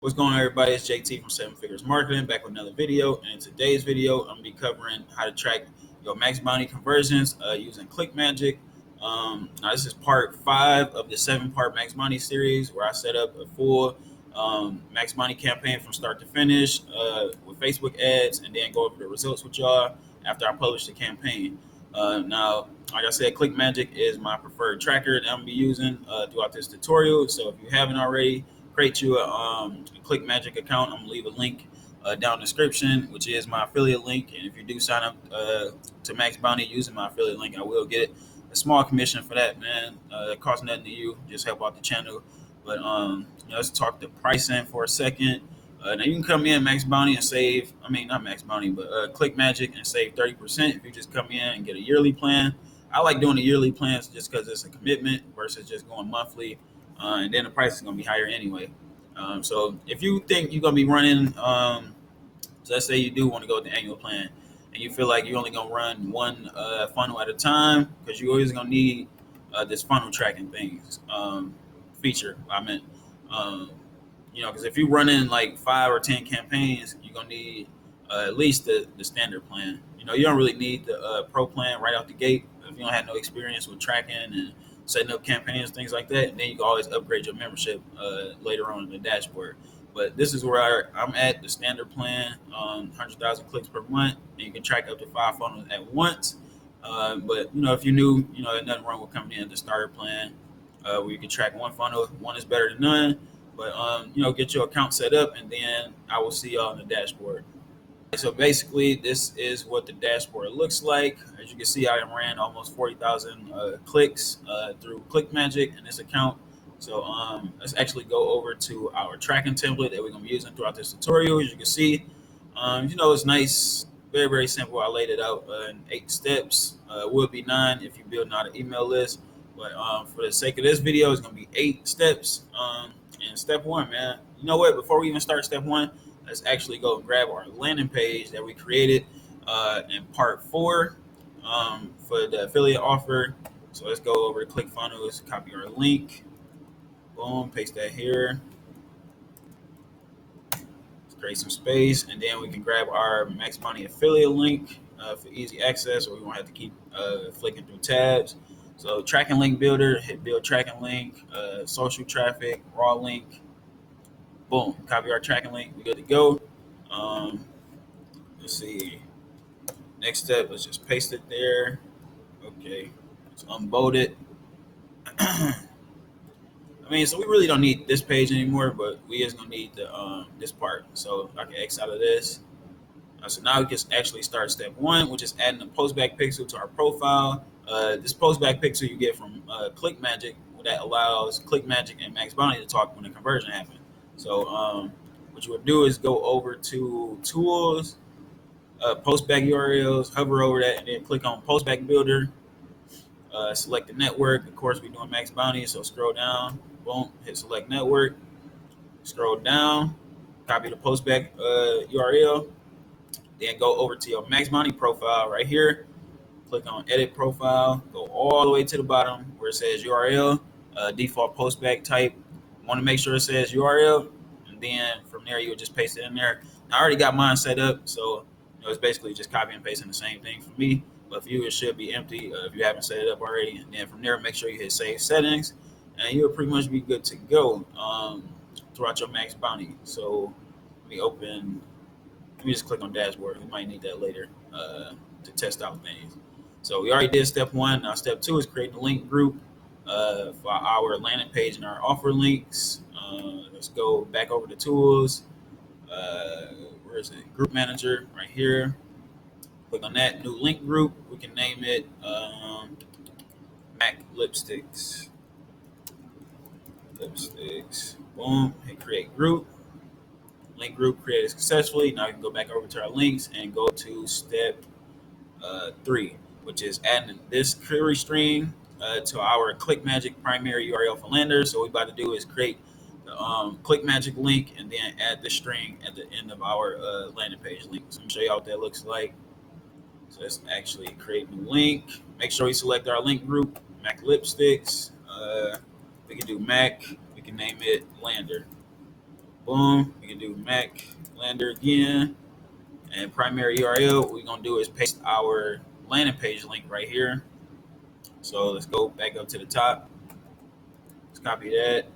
What's going on, everybody? It's JT from Seven Figures Marketing, back with another video. And in today's video, I'm going to be covering how to track your Maxbounty conversions using ClickMagick. Now, this is part 5 of the 7-part Maxbounty series, where I set up a full Maxbounty campaign from start to finish with Facebook ads, and then go over the results with y'all after I publish the campaign. Now, like I said, ClickMagick is my preferred tracker that I'm going to be using throughout this tutorial. So if you haven't already, create you a ClickMagick account. I'm gonna leave a link down in the description, which is my affiliate link. And if you do sign up to Maxbounty using my affiliate link, I will get a small commission for that, man. It costs nothing to you, just help out the channel. But let's talk the pricing for a second. Now you can come in Maxbounty and save. I mean, not Maxbounty, but ClickMagick and save 30% if you just come in and get a yearly plan. I like doing the yearly plans just because it's a commitment versus just going monthly. And then the price is going to be higher anyway. So if you think you're going to be running, so let's say you do want to go with the annual plan, and you feel like you're only going to run one funnel at a time, because you're always going to need this funnel tracking things feature. I meant, because if you're running like 5 or 10 campaigns, you're going to need at least the standard plan. You don't really need the pro plan right out the gate if you don't have no experience with tracking and setting up campaigns, things like that. And then you can always upgrade your membership later on in the dashboard. But this is where I'm at, the standard plan, 100,000 clicks per month, and you can track up to 5 funnels at once. But if you're new, there's nothing wrong with coming in at the starter plan, where you can track one funnel. One is better than none. But get your account set up, and then I will see y'all on the dashboard. So basically, this is what the dashboard looks like. As you can see, I ran almost 40,000 clicks through ClickMagick in this account. So let's actually go over to our tracking template that we're going to be using throughout this tutorial. As you can see, it's nice, very, very simple. I laid it out in 8 steps. Would be 9 if you're building out an email list. But for the sake of this video, it's going to be 8 steps. And step 1, man, you know what? Before we even start step 1, let's actually go and grab our landing page that we created in part 4 for the affiliate offer. So let's go over to ClickFunnels, copy our link, boom, paste that here. Let's create some space, and then we can grab our Maxbounty affiliate link for easy access, so we won't have to keep flicking through tabs. So tracking link builder, hit build tracking link, social traffic, raw link. Boom, copy our tracking link. We're good to go. Let's see. Next step, let's just paste it there. Okay, let's unbold it. So we really don't need this page anymore, but we is gonna need the this part. So I can X out of this. So now we can actually start step 1, which is adding a postback pixel to our profile. This postback pixel you get from ClickMagick, that allows ClickMagick and Maxbounty to talk when the conversion happens. So what you would do is go over to Tools, Postback URLs, hover over that, and then click on Postback Builder. Select the network. Of course, we're doing Maxbounty, so scroll down, boom, hit Select Network. Scroll down, copy the Postback URL. Then go over to your Maxbounty profile right here. Click on Edit Profile. Go all the way to the bottom where it says URL, default Postback type. Want to make sure it says URL, and then from there you'll just paste it in there. Now, I already got mine set up, so it's basically just copy and pasting the same thing for me. But for you, it should be empty if you haven't set it up already. And then from there, make sure you hit Save Settings, and you'll pretty much be good to go throughout your Maxbounty. So let me just click on Dashboard. We might need that later to test out things. So we already did step 1. Now step 2 is create the link group for our landing page and our offer links. Let's go back over to Tools. Where is it? Group Manager right here. Click on that new link group. We can name it Mac Lipsticks. Boom. Hit create group. Link group created successfully. Now we can go back over to our links and go to step 3, which is adding this query string to our ClickMagick primary URL for landers. So what we're about to do is create the ClickMagick link and then add the string at the end of our landing page link. So let me show you what that looks like. So let's actually create a new link. Make sure we select our link group, Mac Lipsticks. We can do Mac. We can name it Lander. Boom. We can do Mac Lander again. And primary URL, what we're going to do is paste our landing page link right here. So let's go back up to the top. Let's copy that.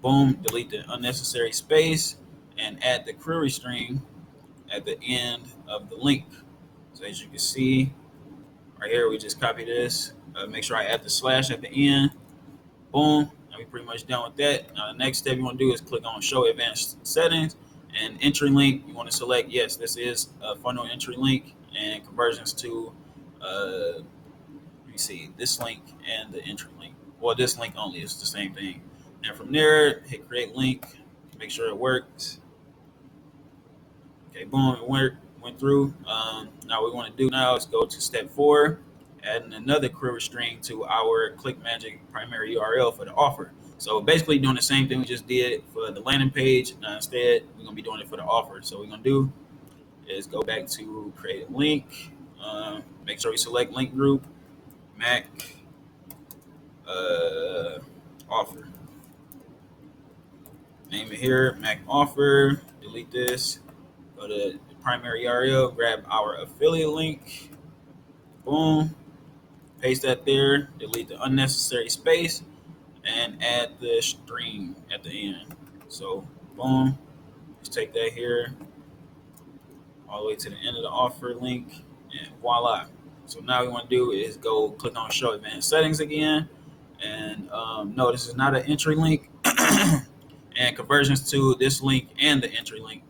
Boom. Delete the unnecessary space and add the query string at the end of the link. So as you can see right here, we just copy this. Make sure I add the slash at the end. Boom. Now we're pretty much done with that. Now the next step you want to do is click on show advanced settings and entry link. You want to select yes, this is a funnel entry link and conversions to let me see, this link and the entry link. Well, this link only is the same thing. And from there, hit create link, make sure it works. Okay, boom, it went through. Now what we want to do now is go to step 4, adding another query string to our ClickMagick primary URL for the offer. So basically doing the same thing we just did for the landing page. Now instead, we're going to be doing it for the offer. So what we're going to do is go back to create a link. Make sure we select link group, Mac offer. Name it here, Mac offer. Delete this. Go to the primary URL, grab our affiliate link. Boom. Paste that there. Delete the unnecessary space and add the string at the end. So boom. Just take that here all the way to the end of the offer link, and voila. So now what we want to do is go click on show advanced settings again, and no, this is not an entry link. And conversions to this link and the entry link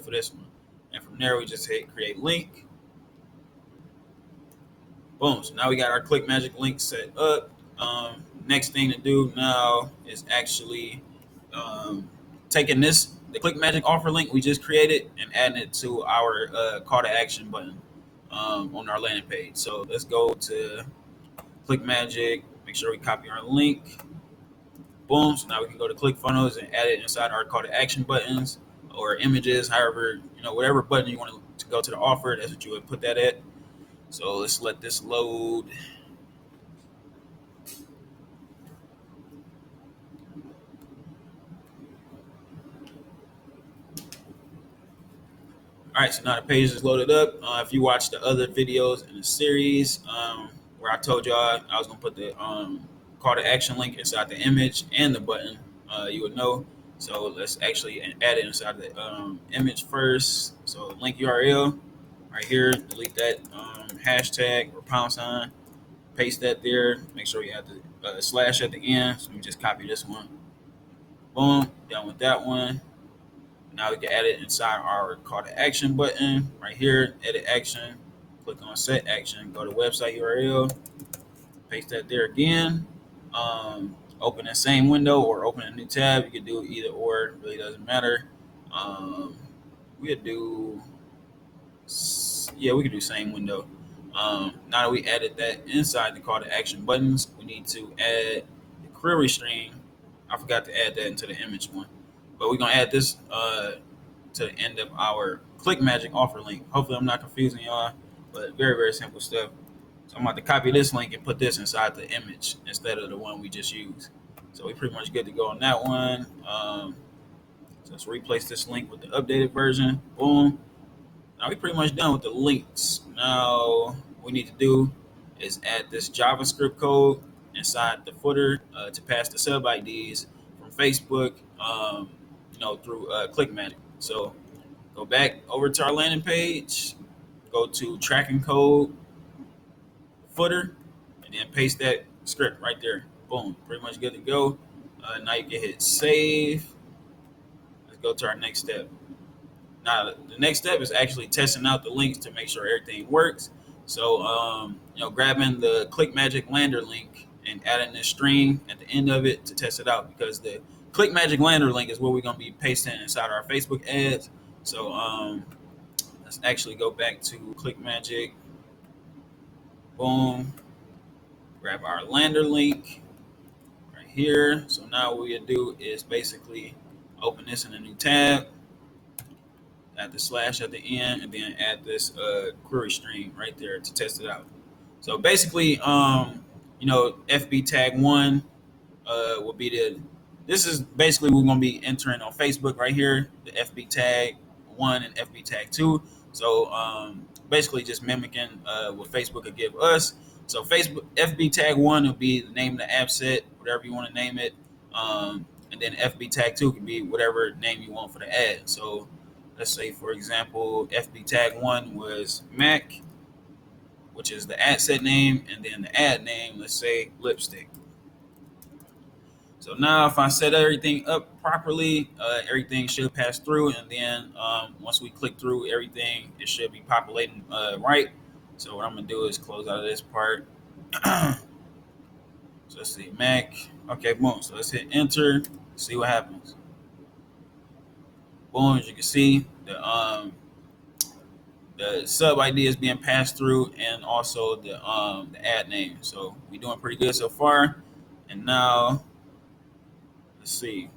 for this one. And from there, we just hit create link. Boom. So now we got our ClickMagick link set up. Next thing to do now is actually taking the ClickMagick offer link we just created and adding it to our call to action button on our landing page. So let's go to ClickMagick, make sure we copy our link. Boom. So now we can go to ClickFunnels and add it inside our call to action buttons or images, however, whatever button you want to go to the offer, that's what you would put that at. So let's let this load. All right, so now the page is loaded up. If you watch the other videos in the series where I told y'all I was going to put the call to action link inside the image and the button, you would know. So let's actually add it inside the image first. So link URL right here, delete that hashtag or £, paste that there. Make sure you have the slash at the end. So we just copy this one. Boom, done with that one. Now we can add it inside our call to action button right here, edit action, click on set action, go to website URL, paste that there again. Open the same window or open a new tab. You can do either or, it really doesn't matter. We could do same window. Now that we added that inside the call to action buttons, we need to add the query string. I forgot to add that into the image one, but we're gonna add this to the end of our ClickMagick offer link. Hopefully I'm not confusing y'all, but very, very simple stuff. So I'm about to copy this link and put this inside the image instead of the one we just used. So we're pretty much good to go on that one. So let's replace this link with the updated version. Boom. Now we're pretty much done with the links. Now what we need to do is add this JavaScript code inside the footer to pass the sub IDs from Facebook, through ClickMagick. So go back over to our landing page, go to tracking code, footer, and then paste that script right there. Boom, pretty much good to go. Now you can hit save. Let's go to our next step. Now the next step is actually testing out the links to make sure everything works. So grabbing the ClickMagick lander link and adding this string at the end of it to test it out, because the ClickMagick lander link is what we're going to be pasting inside our Facebook ads. So let's actually go back to ClickMagick. Boom. Grab our lander link right here. So now what we'll do is basically open this in a new tab, add the slash at the end, and then add this query string right there to test it out. So basically, FB tag 1 will be this is basically we're going to be entering on Facebook right here, the FB tag 1 and FB tag 2. So basically just mimicking what Facebook would give us. So Facebook FB tag 1 will be the name of the app set, whatever you want to name it. And then FB tag 2 can be whatever name you want for the ad. So let's say, for example, FB tag 1 was Mac, which is the ad set name, and then the ad name, let's say lipstick. So now if I set everything up properly, everything should pass through. And then once we click through everything, it should be populating right. So what I'm going to do is close out of this part. So let's see, Mac. Okay, boom. So let's hit enter, see what happens. Boom, as you can see, the sub ID is being passed through, and also the ad name. So we're doing pretty good so far. And now, let's see.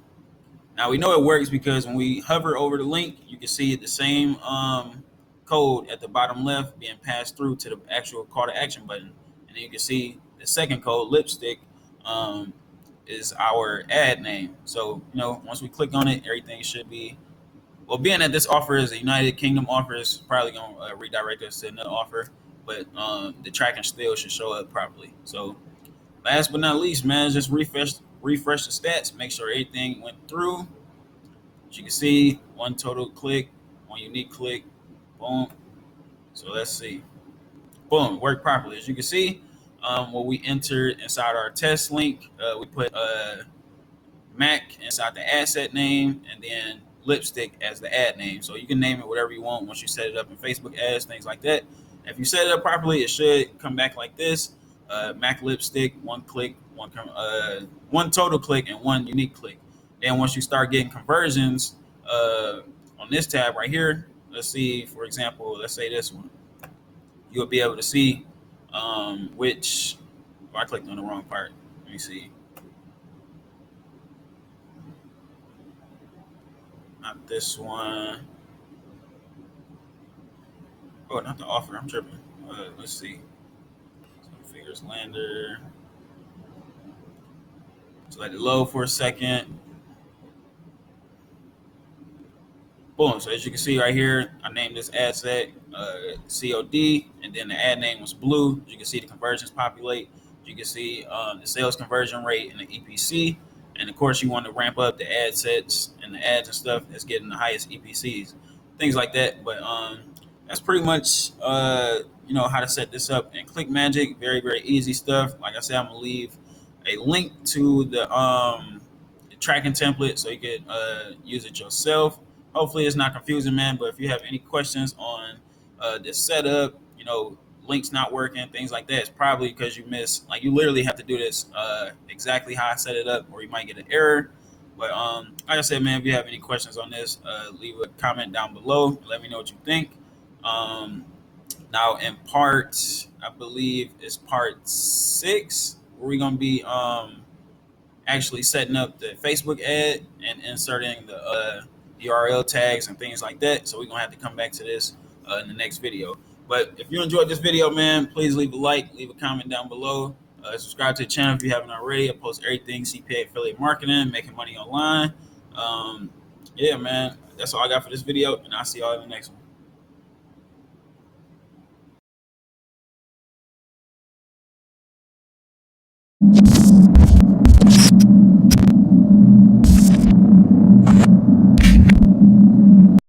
Now we know it works because when we hover over the link, you can see the same code at the bottom left being passed through to the actual call to action button. And then you can see the second code, lipstick, is our ad name. So, once we click on it, everything should be, well, being that this offer is a United Kingdom offer, it's probably going to redirect us to another offer, but the tracking still should show up properly. So last but not least, man, just refresh the stats, make sure everything went through. As you can see, one total click, one unique click, boom. So let's see. Boom, worked properly. As you can see, what we entered inside our test link, we put Mac inside the asset name, and then lipstick as the ad name. So you can name it whatever you want once you set it up in Facebook ads, things like that. If you set it up properly, it should come back like this. Mac lipstick, one click, one total click, and one unique click. Then once you start getting conversions on this tab right here, let's see, for example, let's say this one, you'll be able to see which, I clicked on the wrong part. Let me see. Not this one. Oh, not the offer. I'm tripping. Let's see. Some figures lander. So let it load for a second. Boom. So as you can see right here, I named this ad set COD, and then the ad name was blue. You can see the conversions populate. You can see the sales conversion rate and the EPC. And of course, you want to ramp up the ad sets and the ads and stuff that's getting the highest EPCs, things like that. But that's pretty much how to set this up in ClickMagick. Very, very easy stuff. Like I said, I'm gonna leave a link to the tracking template so you can use it yourself. Hopefully it's not confusing, man. But if you have any questions on the setup, links not working, things like that, it's probably because you missed. Like, you literally have to do this exactly how I set it up, or you might get an error. But like I said, man, if you have any questions on this, leave a comment down below. Let me know what you think. Now in part, I believe it's part 6, where we're gonna be actually setting up the Facebook ad and inserting the URL tags and things like that. So we're gonna have to come back to this in the next video. But if you enjoyed this video, man, please leave a like, leave a comment down below. Subscribe to the channel if you haven't already. I post everything CPA affiliate marketing, making money online. Yeah, man, that's all I got for this video, and I'll see y'all in the next one.